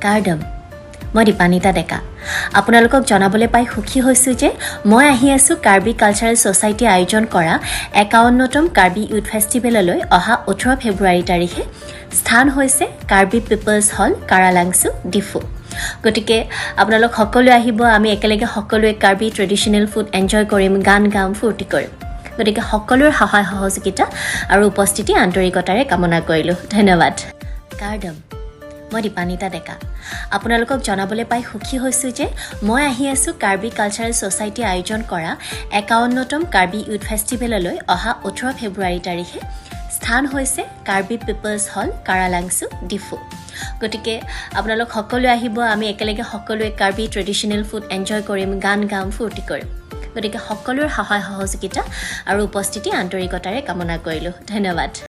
কাৰ্ডম মই Dipanita Deka আপোনালোকক জনাবলৈ পাই সুখী হৈছো যে মই আহি আছো কাৰ্বি কালচাৰেল সোসাইটি আয়োজন কৰা 51তম কাৰ্বি ইউথ ফেষ্টিভেললৈ অহা 18 ফেব্ৰুৱাৰী তাৰিখে স্থান হৈছে কাৰ্বি পিপলছ হল কাৰালাংছু ডিফু গতিকে আপোনালোক সকলো আহিব আমি একেলগে সকলোৱে কাৰ্বি ট্ৰেডিশনেল ফুড এনজয় কৰিম গান গাম ফূৰ্তি কৰিম গতিকে সকলোৰ সহায় সহযোগিতা আৰু উপস্থিতি আন্তৰিকতাৰে কামনা কৰিলো ধন্যবাদ কাৰ্ডম মই Dipanita Deka আপোনালোকক জনাবলৈ পাই সুখী হৈছো যে মই আহি আছো কাৰ্বি কালচাৰেল সোসাইটি আয়োজন কৰা 51তম কাৰ্বি ইউথ ফেষ্টিভেললৈ অহা 18 ফেব্ৰুৱাৰী তাৰিখে স্থান হৈছে কাৰ্বি পিপলছ হল কাৰালাংছু ডিফু গতিকে আপোনালোক সকলো আহিব আমি একেলগে সকলোৱে কাৰ্বি ট্ৰেডিশনেল ফুড এনজয় কৰিম গান গাম ফূৰ্তি কৰিম গতিকে সকলোৰ সহায় সহযোগিতা আৰু উপস্থিতি আন্তৰিকতাৰে কামনা কৰিলো ধন্যবাদ